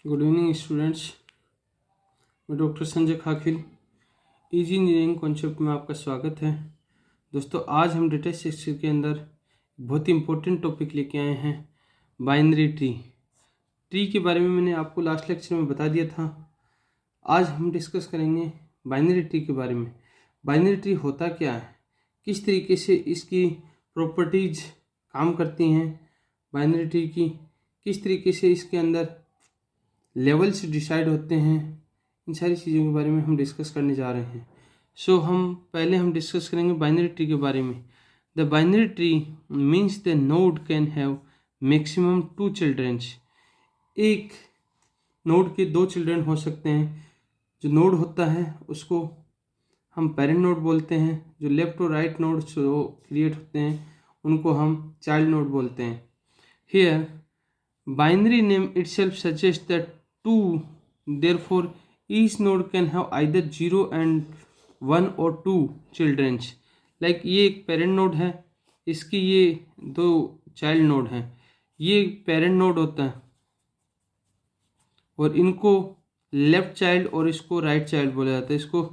Good evening students. मैं doctor Sanjay Khakhil, easy engineering concept में आपका स्वागत है। दोस्तों, आज हम डेटा स्ट्रक्चर के अंदर बहुत ही इंपॉर्टेंट टॉपिक लेके आए हैं, बाइनरी ट्री के बारे में मैंने आपको लास्ट लेक्चर में बता दिया था। आज हम डिस्कस करेंगे बाइनरी ट्री के बारे में। बाइनरी ट्री होता क्या है, किस तरीके से इसकी प्रॉपर्टीज काम करती हैं, बाइनरी ट्री की किस तरीके से इसके अंदर लेवल्स डिसाइड होते हैं, इन सारी चीज़ों के बारे में हम डिस्कस करने जा रहे हैं। हम डिस्कस करेंगे बाइनरी ट्री के बारे में। The binary tree means the node can have maximum 2 childrens. एक नोड के 2 चिल्ड्रन हो सकते हैं। जो नोड होता है उसको हम पेरेंट नोड बोलते हैं। जो लेफ्ट और राइट नोड जो क्रिएट होते हैं उनको हम चाइल्ड नोड बोलते हैं। Here binary name itself suggests that 2, therefore each node can have either 0 and 1 or 2 children। Like ये एक पेरेंट नोड है, इसकी ये 2 चाइल्ड नोड हैं। ये पेरेंट नोड होता है और इनको लेफ्ट चाइल्ड और इसको राइट चाइल्ड बोला जाता है। इसको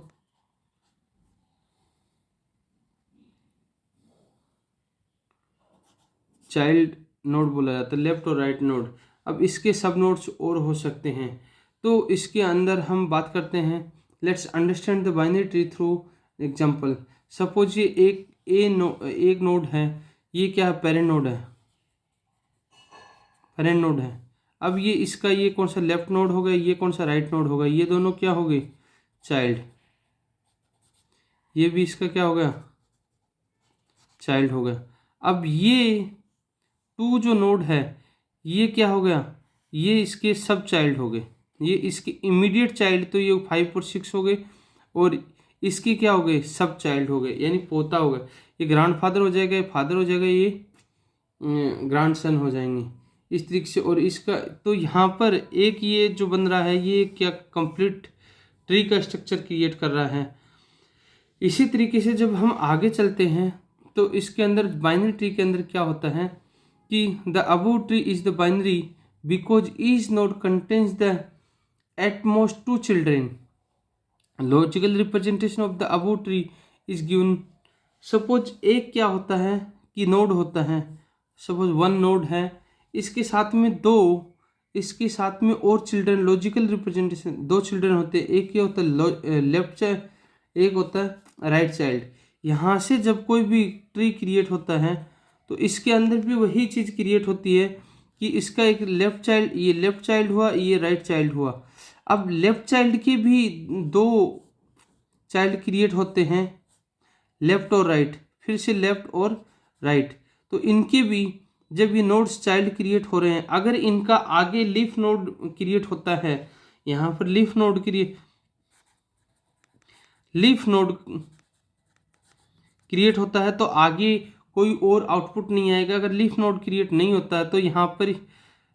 चाइल्ड नोड बोला जाता है, लेफ्ट और राइट नोड। अब इसके सब नोड्स और हो सकते हैं, तो इसके अंदर हम बात करते हैं। Let's understand the binary tree through example. Suppose ये एक नोड है, ये क्या है, पेरेंट नोड है, पेरेंट नोड है। अब ये इसका ये कौन सा लेफ्ट नोड होगा, ये कौन सा राइट नोड होगा, ये दोनों क्या हो गए, चाइल्ड। ये भी इसका क्या हो गया, चाइल्ड हो गया। अब ये 2 जो नोड है ये क्या हो गया, ये इसके सब चाइल्ड हो गए। ये इसके इमीडिएट चाइल्ड तो ये 5 और 6 हो गए, और इसके क्या हो गए, सब चाइल्ड हो गए, यानी पोता हो गया। ये ग्रैंडफादर हो जाएगा, ये फादर हो जाएगा, ये ग्रैंडसन हो जाएंगे, इस तरीके से। और इसका तो यहाँ पर एक ये जो बन रहा है ये क्या कंप्लीट ट्री का स्ट्रक्चर क्रिएट कर रहा है। इसी तरीके से जब हम आगे चलते हैं तो इसके अंदर बाइनरी ट्री के अंदर क्या होता है कि the above tree is the binary because each node contains the at most 2 children. Logical representation of the above tree is given. Suppose एक क्या होता है कि नोड होता है, सपोज 1 नोड है, इसके साथ में 2, इसके साथ में और चिल्ड्रन। लॉजिकल रिप्रेजेंटेशन 2 चिल्ड्रन होते हैं, एक क्या होता है लेफ्ट चाइल्ड, एक होता है राइट चाइल्ड। यहाँ से जब कोई भी ट्री क्रिएट होता है तो इसके अंदर भी वही चीज़ क्रिएट होती है कि इसका एक लेफ्ट चाइल्ड, ये लेफ्ट चाइल्ड हुआ, ये राइट चाइल्ड हुआ। अब लेफ्ट चाइल्ड के भी 2 चाइल्ड क्रिएट होते हैं, लेफ्ट और राइट, फिर से लेफ्ट और राइट। तो इनके भी जब ये नोड्स चाइल्ड क्रिएट हो रहे हैं, अगर इनका आगे लीफ नोड क्रिएट होता है, यहाँ पर लीफ नोड क्रिएट होता है तो आगे कोई और आउटपुट नहीं आएगा। अगर लीफ नोड क्रिएट नहीं होता है तो यहाँ पर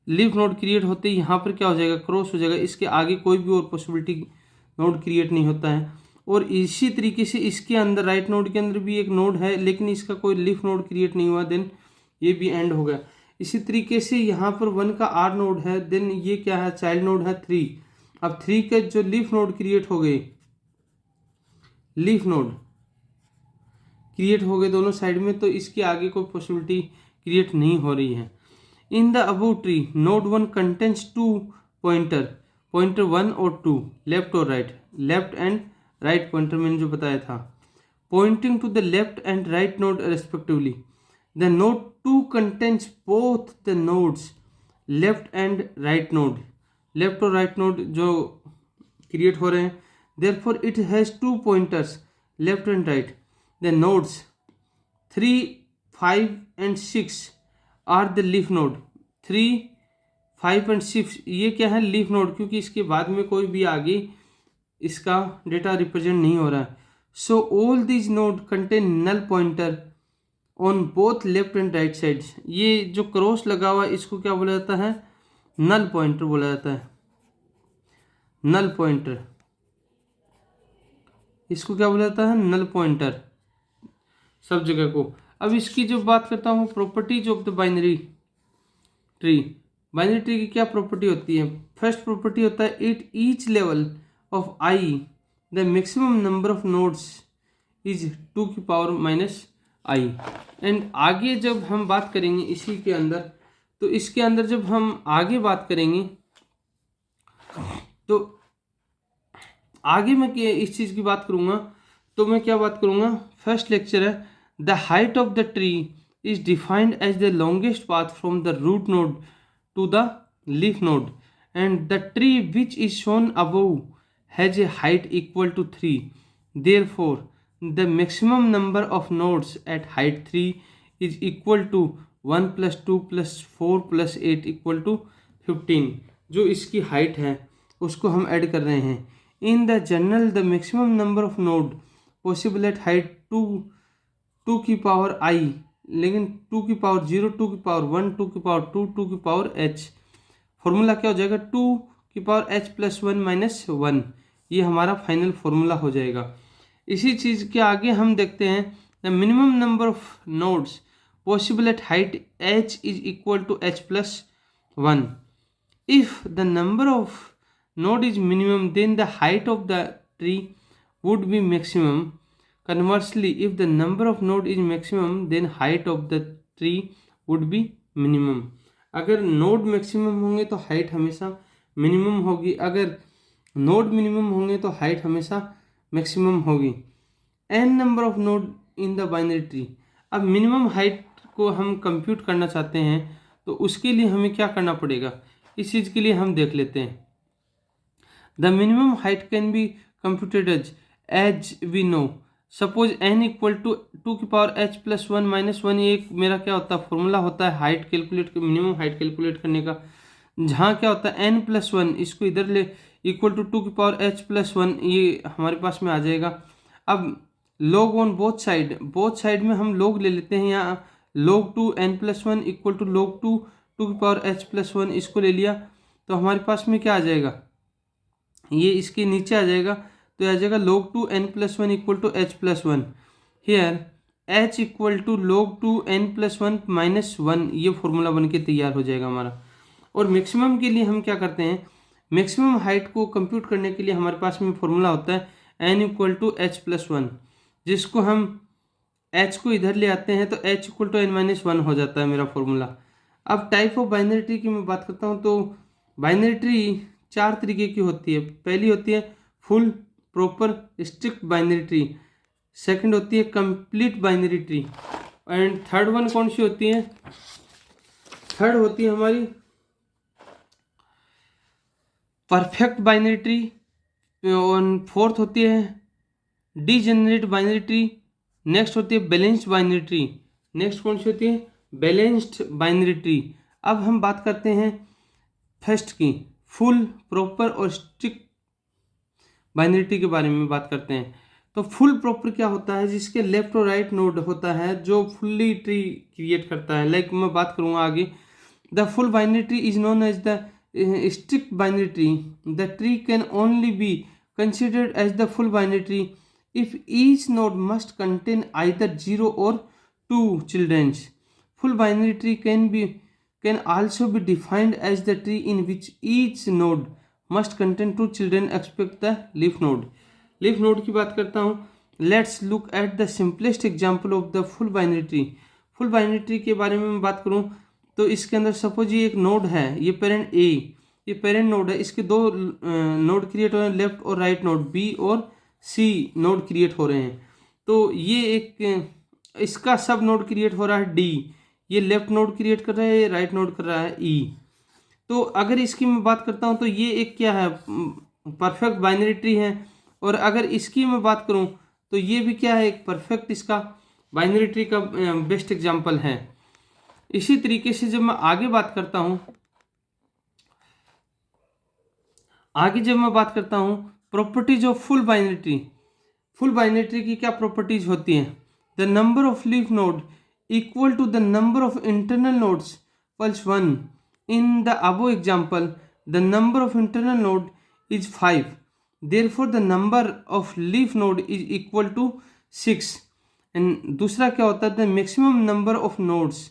लीफ नोड क्रिएट होते ही यहाँ पर क्या हो जाएगा, क्रॉस हो जाएगा, इसके आगे कोई भी और पॉसिबिलिटी नोड क्रिएट नहीं होता है। और इसी तरीके से इसके अंदर राइट नोड के अंदर भी एक नोड है लेकिन इसका कोई लीफ नोड क्रिएट नहीं हुआ, देन ये भी एंड हो गया। इसी तरीके से यहाँ पर 1 का आर नोड है, देन ये क्या है, चाइल्ड नोड है 3। अब 3 के जो लीफ नोड क्रिएट हो गए, लीफ नोड क्रिएट हो गए दोनों साइड में, तो इसके आगे कोई पॉसिबिलिटी क्रिएट नहीं हो रही है। In the above tree node 1 contains 2 pointer 1 और 2, लेफ्ट और right, left and right pointer मैंने जो बताया था, pointing to the left and right node respectively. The node 2 contains both the nodes left and right node, left और right node जो create हो रहे हैं, therefore it has 2 pointers left and right. The nodes 3, 5 and 6 are the leaf node। 3, 5 and 6 ये क्या है, leaf node, क्योंकि इसके बाद में कोई भी आगे इसका डेटा रिप्रेजेंट नहीं हो रहा है। So all these node contain null pointer on both left and right sides. ये जो क्रॉस लगा हुआ है इसको क्या बोला जाता है, नल पॉइंटर बोला जाता है, नल पॉइंटर, इसको क्या बोला जाता है, नल पॉइंटर, सब जगह को। अब इसकी जो बात करता हूँ properties of the binary tree, binary tree की क्या प्रॉपर्टी होती है? फर्स्ट प्रॉपर्टी होता है at each level of I the maximum number of nodes is 2 की पावर माइनस आई। एंड आगे जब हम बात करेंगे इसी के अंदर, तो इसके अंदर जब हम आगे बात करेंगे तो आगे मैं इस चीज़ की बात करूँगा, तो मैं क्या बात करूँगा, फर्स्ट लेक्चर है the height of the tree is defined as the longest path from the root node to the leaf node and the tree which is shown above has a height equal to 3, therefore the maximum number of nodes at height 3 is equal to 1 + 2 + 4 + 8 equal to 15। जो इसकी height है उसको हम add कर रहे हैं। In the general, the maximum number of node possible at height 2 की power I, लेकिन 2 की पावर 0, 2 की पावर 1, 2 की पावर 2, 2 की पावर h। फॉर्मूला क्या हो जाएगा? 2 की पावर h + 1 - 1। ये हमारा फाइनल फॉर्मूला हो जाएगा। इसी चीज़ के आगे हम देखते हैं the minimum number of nodes possible at height h is equal to h + 1। If the number of node is minimum, then the height of the tree would be maximum. Conversely, if the number of node is maximum, then height of the tree would be minimum. अगर node maximum होंगे तो height हमेशा minimum होगी, अगर node minimum होंगे तो height हमेशा maximum होगी। n number of node in the binary tree. अब मिनिमम हाइट को हम कंप्यूट करना चाहते हैं तो उसके लिए हमें क्या करना पड़ेगा, इस चीज़ के लिए हम देख लेते हैं। The minimum height can be computed as we know. Suppose n equal to 2 की पावर h + 1 - 1। ये एक मेरा क्या होता है फॉर्मूला होता है height calculate, minimum height calculate करने का। जहाँ क्या होता है n + 1, इसको इधर ले इक्वल टू 2 की पावर h + 1, ये हमारे पास में आ जाएगा। अब log ऑन बोथ साइड में हम log ले लेते हैं। यहाँ log 2 n + 1 equal to log 2 2 की पावर h + 1, इसको ले लिया तो हमारे पास में क्या आ जाएगा, ये इसके नीचे आ जाएगा तो आ जाएगा log 2 n + 1 equal to h + 1। Here h equal to log 2 n + 1 - 1, ये फॉर्मूला बन के तैयार हो जाएगा हमारा। और मैक्सिमम के लिए हम क्या करते हैं, मैक्सिमम हाइट को कंप्यूट करने के लिए हमारे पास में फॉर्मूला होता है n इक्वल टू h + 1, जिसको हम h को इधर ले आते हैं तो h इक्वल टू n - 1 हो जाता है मेरा फॉर्मूला। अब टाइप ऑफ बाइनरी ट्री की मैं बात करता हूँ तो बाइनरी ट्री 4 तरीके की होती है। पहली होती है full proper strict binary tree, second होती है complete binary tree, and third one कौन सी होती है, थर्ड होती है हमारी परफेक्ट बाइनरी ट्री, और फोर्थ होती है डीजेनरेट बाइनरी ट्री, नेक्स्ट होती है बैलेंस्ड बाइनरी ट्री। नेक्स्ट कौन सी होती है, बैलेंस्ड बाइनरी ट्री। अब हम बात करते हैं फर्स्ट की फुल प्रॉपर और स्ट्रिक्ट बाइनरी ट्री के बारे में बात करते हैं। तो फुल प्रॉपर क्या होता है, जिसके लेफ्ट और राइट नोड होता है जो फुल्ली ट्री क्रिएट करता है। लाइक मैं बात करूँगा आगे, the full binary tree is known as the strict binary tree. The tree can only be considered as the full binary tree if each node must contain either 0 or 2 children. Full binary tree can also be defined as the tree in which each node must contain 2 children except the leaf node. Leaf node की बात करता हूँ। Let's look at the simplest example of the full binary tree. Full binary tree के बारे में मैं बात करूँ तो इसके अंदर सपोज ये एक नोड है, ये पेरेंट ए, ये पेरेंट नोड है, इसके दो नोड क्रिएट हो रहे हैं, लेफ्ट और राइट नोड, बी और सी नोड क्रिएट हो रहे हैं। तो ये एक इसका सब नोड क्रिएट हो रहा है डी, ये लेफ्ट नोड क्रिएट कर रहा है, ये राइट नोड कर रहा है ई। तो अगर इसकी मैं बात करता हूँ तो ये एक क्या है, परफेक्ट बाइनरी ट्री है। और अगर इसकी मैं बात करूँ तो ये भी क्या है, एक परफेक्ट इसका बाइनरी ट्री का बेस्ट एग्जाम्पल है। इसी तरीके से जब मैं आगे बात करता हूं, properties of full binary tree. Full binary tree की क्या प्रॉपर्टीज होती हैं, the number of leaf node equal to the number of internal nodes plus 1। In the above example the number of internal node is 5, therefore the number of leaf node is equal to 6। And दूसरा क्या होता है, the maximum number of nodes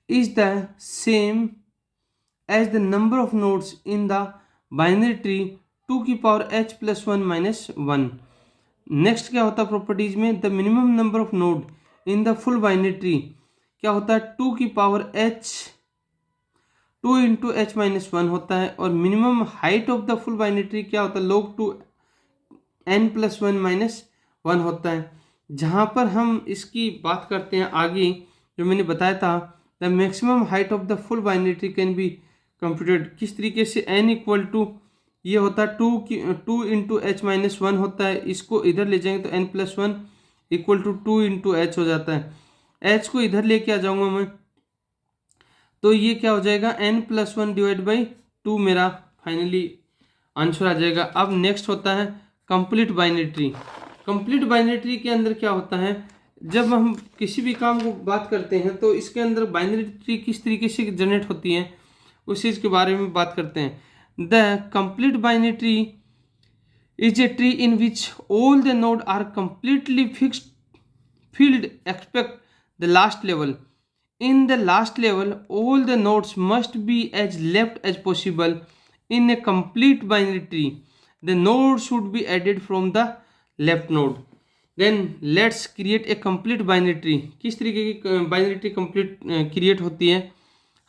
is the same as the number of nodes in the binary tree 2 की power h plus 1 minus 1। Next क्या होता है properties में, the minimum number of node in the full binary tree क्या होता है 2 की power h 2 into H minus 1 होता है। और minimum height of the full binary tree क्या होता है log 2 n प्लस 1 माइनस 1 होता है। जहाँ पर हम इसकी बात करते हैं आगे, जो मैंने बताया था, the maximum height of the full binary tree can be computed. किस तरीके से n इक्वल टू ये होता है 2 इंटू एच माइनस 1 होता है, इसको इधर ले जाएंगे तो n plus 1 equal to 2 into H हो जाता है। h को इधर लेके आ जाऊंगा मैं, तो ये क्या हो जाएगा n प्लस 1 डिवाइड बाई 2 मेरा फाइनली आंसर आ जाएगा। अब नेक्स्ट होता है complete binary tree. Complete binary tree के अंदर क्या होता है, जब हम किसी भी काम को बात करते हैं तो इसके अंदर बाइनरी ट्री किस तरीके से जनरेट होती है उस चीज़ के बारे में बात करते हैं। The complete binary tree is a tree in which all the node are completely fixed field expect the last level. In the last level, all the nodes must be as left as possible. In a complete binary tree, the node should be added from the left node. Then let's create a complete binary tree. किस तरीके की binary tree complete create होती है,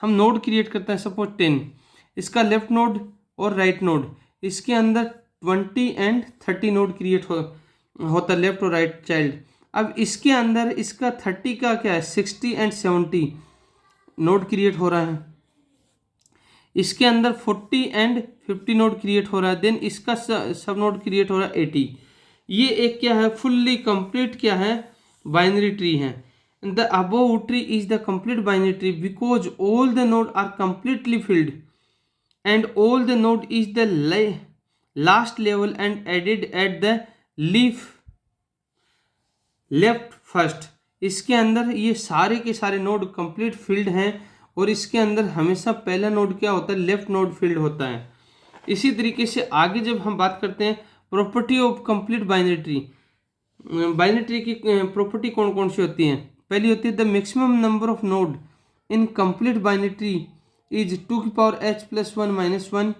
हम node create करते हैं suppose 10, इसका left node और राइट नोड, इसके अंदर 20 एंड 30 नोड क्रिएट होता है, लेफ्ट और राइट चाइल्ड। अब इसके अंदर इसका 30 का क्या है 60 एंड 70 नोड क्रिएट हो रहा है, इसके अंदर 40 एंड 50 नोड क्रिएट हो रहा है, देन इसका सब नोड क्रिएट हो रहा है 80। ये एक क्या है फुल्ली कंप्लीट क्या है बाइनरी ट्री है। The above tree is the complete binary tree because all the node are completely filled and all the node is the last level and added at the leaf left first. इसके अंदर ये सारे के सारे node complete field हैं और इसके अंदर हमेशा पहला नोड क्या होता है लेफ्ट नोड फील्ड होता है। इसी तरीके से आगे जब हम बात करते हैं property of complete binary tree, binary tree की प्रॉपर्टी कौन कौन सी होती हैं, पहली होती है the maximum number of node in complete binary tree is 2 की power h plus 1 minus 1।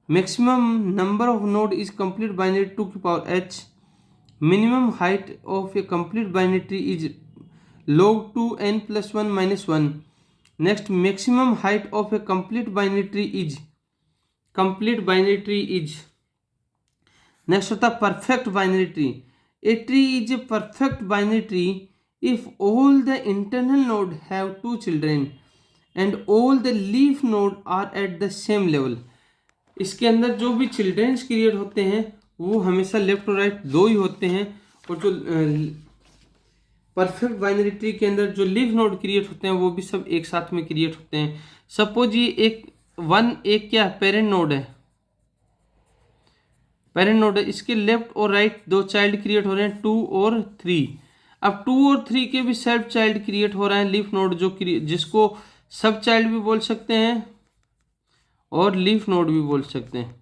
Maximum number of node is complete binary 2 की power h। Minimum height of a complete binary tree is log 2 n plus 1 minus 1. Next, maximum height of a complete binary tree is next होता perfect binary tree. A tree is a perfect binary tree if all the internal node have 2 children and all the leaf node are at the same level. इसके अंदर जो भी childrens create होते हैं वो हमेशा left और राइट दो ही होते हैं, और जो परफेक्ट बाइनरी ट्री के अंदर जो लीफ नोड क्रिएट होते हैं वो भी सब एक साथ में क्रिएट होते हैं। सपोज ये एक क्या पेरेंट नोड है, पेरेंट नोड है, इसके लेफ्ट और राइट दो चाइल्ड क्रिएट हो रहे हैं 2 और 3। अब 2 और 3 के भी सेल्फ चाइल्ड क्रिएट हो रहा है लीफ नोड, जो जिसको सब चाइल्ड भी बोल सकते हैं और लीफ नोड भी बोल सकते हैं,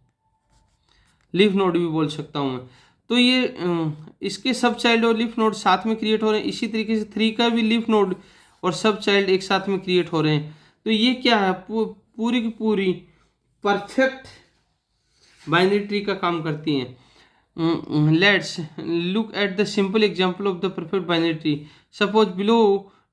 लीफ नोड भी बोल सकता हूँ मैं। तो ये इसके सब चाइल्ड और लीफ नोड साथ में क्रिएट हो रहे हैं। इसी तरीके से 3 का भी लीफ नोड और सब चाइल्ड एक साथ में क्रिएट हो रहे हैं। तो ये क्या है पूरी की पूरी परफेक्ट बाइनरी ट्री का काम करती हैं। Let's look at the simple example of the perfect binary tree. Suppose below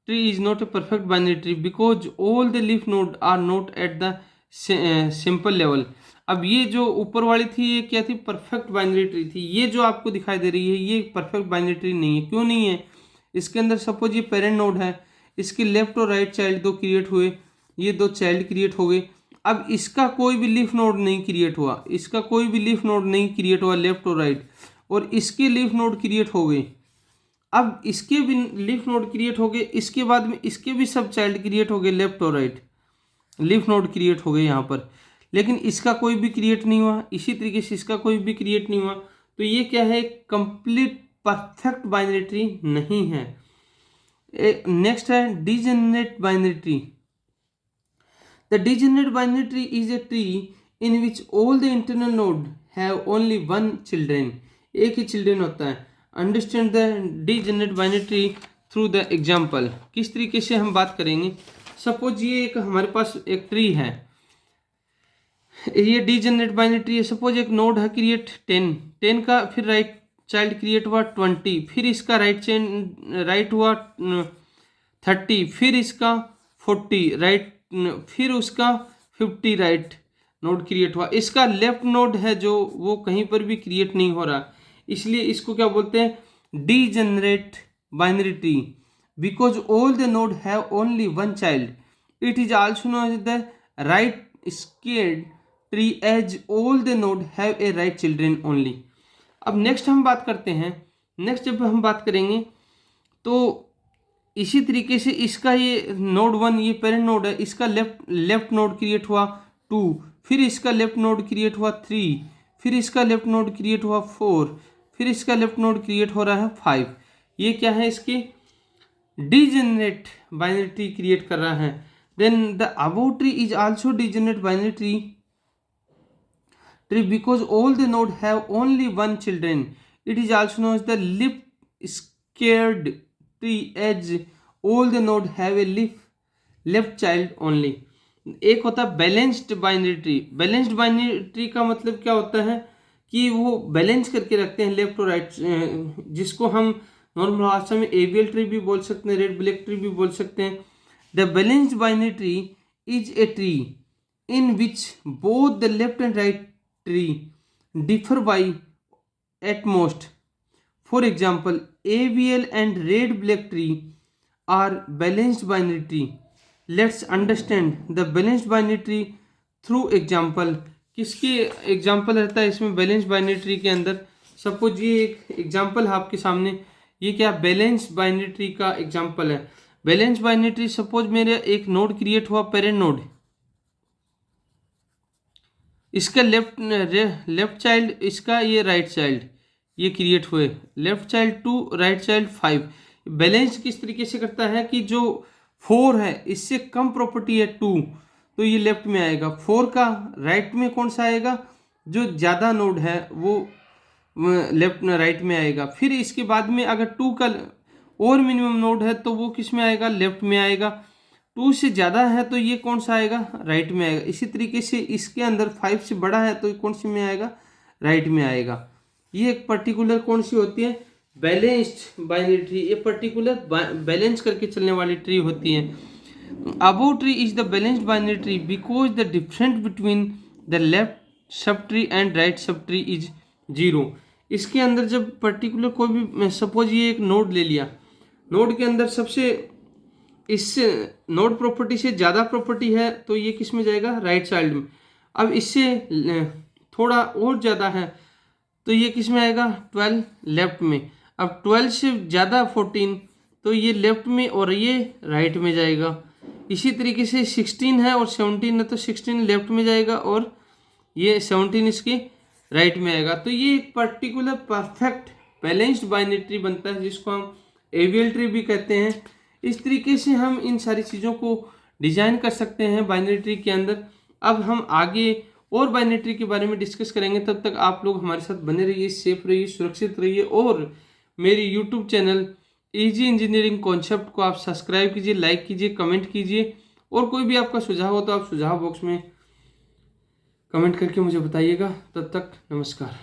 tree is not a perfect binary tree because all the leaf node are not at the simple level. अब ये जो ऊपर वाली थी ये क्या थी perfect binary tree थी, ये जो आपको दिखाई दे रही है ये परफेक्ट बाइनरी ट्री नहीं है। क्यों नहीं है, इसके अंदर सपोज ये पेरेंट नोड है, इसके लेफ्ट और राइट चाइल्ड दो क्रिएट हुए, ये दो चाइल्ड क्रिएट हो गए। अब इसका कोई भी लीफ नोड नहीं क्रिएट हुआ, इसका कोई भी लीफ नोड नहीं क्रिएट हुआ लेफ्ट और राइट, और इसके लीफ नोड क्रिएट हो गए। अब इसके भी लीफ नोड क्रिएट हो गए, इसके बाद में इसके भी सब चाइल्ड क्रिएट हो गए लेफ्ट और राइट, लीफ नोड क्रिएट हो गए यहाँ पर, लेकिन इसका कोई भी क्रिएट नहीं हुआ। इसी तरीके से इसका कोई भी क्रिएट नहीं हुआ। तो ये क्या है कंप्लीट परफेक्ट बाइनरी ट्री नहीं है। नेक्स्ट है degenerate binary tree. The degenerate binary tree is a tree in which all the internal node have only one children, एक ही चिल्ड्रेन होता है। Understand the degenerate binary tree through the example. किस तरीके से हम बात करेंगे, सपोज ये एक हमारे पास एक ट्री है, ये डीजेनरेट बाइनरी ट्री है। सपोज एक नोड है क्रिएट 10 का, फिर राइट चाइल्ड क्रिएट हुआ 20, फिर इसका राइट हुआ 30, फिर इसका 40 राइट, फिर उसका 50 राइट नोड क्रिएट हुआ। इसका लेफ्ट नोड है जो वो कहीं पर भी क्रिएट नहीं हो रहा, इसलिए इसको क्या बोलते हैं, degenerate binary tree. Because all the node have only one child, it is also known as the right skewed tree as all the node have a right children only. अब नेक्स्ट हम बात करते हैं, नेक्स्ट जब हम बात करेंगे तो इसी तरीके से इसका ये नोड 1 ये पेरेंट नोड है, इसका लेफ्ट नोड क्रिएट हुआ 2, फिर इसका लेफ्ट नोड क्रिएट हुआ 3, फिर इसका लेफ्ट नोड क्रिएट हुआ 4, फिर इसका लेफ्ट नोड क्रिएट हो रहा है 5। ये क्या है, इसके डीजेनरेट बाइनरी ट्री क्रिएट कर रहा है। Then the above tree is also degenerate binary tree because all the node have only one children. It is also known as the leaf scared tree as all the node have a left child only. एक होता है balanced binary tree. Balanced binary tree का मतलब क्या होता है कि वो बैलेंस करके रखते हैं लेफ्ट और राइट, जिसको हम नॉर्मल भाषा में एवियल ट्री भी बोल सकते हैं, रेड ब्लैक ट्री भी बोल सकते हैं। The balanced binary tree is a tree in which both the left and right tree differ by at most. For example, AVL and red black tree are balanced binary tree. Let's understand the balanced binary tree through example. किसकी example रहता है इसमें balance binary tree के अंदर? Suppose ये एक example है आपके सामने, ये क्या बैलेंस बाइनरी ट्री का एग्जाम्पल है। बैलेंस बाइनरी ट्री, सपोज मेरे एक नोड क्रिएट हुआ पेरेंट नोड, इसका लेफ्ट चाइल्ड, इसका ये राइट चाइल्ड, ये क्रिएट हुए, left child 2 right child 5। Balance किस तरीके से करता है कि जो 4 है इससे कम प्रॉपर्टी है 2, तो ये लेफ्ट में आएगा। 4 का राइट में कौन सा आएगा, जो ज़्यादा नोड है वो लेफ्ट राइट में आएगा। फिर इसके बाद में अगर 2 का और मिनिमम नोड है तो वो किस में आएगा, लेफ्ट में आएगा। 2 से ज़्यादा है तो ये कौन सा आएगा, राइट में आएगा। इसी तरीके से इसके अंदर 5 से बड़ा है तो ये कौन सी में आएगा, राइट में आएगा। ये एक पर्टिकुलर कौन सी होती है, बैलेंस्ड बाइनरी ट्री। ये पर्टिकुलर बैलेंस करके चलने वाली ट्री होती है। Above tree is the balanced binary tree because the difference between the left sub tree and right sub tree is 0। इसके अंदर जब पर्टिकुलर कोई भी, सपोज ये एक नोड ले लिया, नोड के अंदर सबसे इससे नोड प्रॉपर्टी से ज़्यादा प्रॉपर्टी है तो ये किस में जाएगा, राइट चाइल्ड में। अब इससे थोड़ा और ज़्यादा है तो ये किस में आएगा, 12 लेफ्ट में। अब 12 से ज़्यादा 14 तो ये लेफ्ट में और ये राइट में जाएगा। इसी तरीके से 16 है और 17 है तो 16 लेफ्ट में जाएगा और ये 17 इसके राइट में आएगा। तो ये एक particular perfect balanced binary tree बनता है, जिसको हम एवियल ट्री भी कहते हैं। इस तरीके से हम इन सारी चीज़ों को डिजाइन कर सकते हैं बाइनरी ट्री के अंदर। अब हम आगे और बाइनरी ट्री के बारे में डिस्कस करेंगे, तब तक आप लोग हमारे साथ बने रहिए, सेफ रहिए, सुरक्षित रहिए। और मेरी YouTube channel easy engineering concept को आप सब्सक्राइब कीजिए, लाइक कीजिए, कमेंट कीजिए। और कोई भी आपका सुझाव हो तो आप सुझाव बॉक्स में कमेंट करके मुझे बताइएगा। तब तक नमस्कार।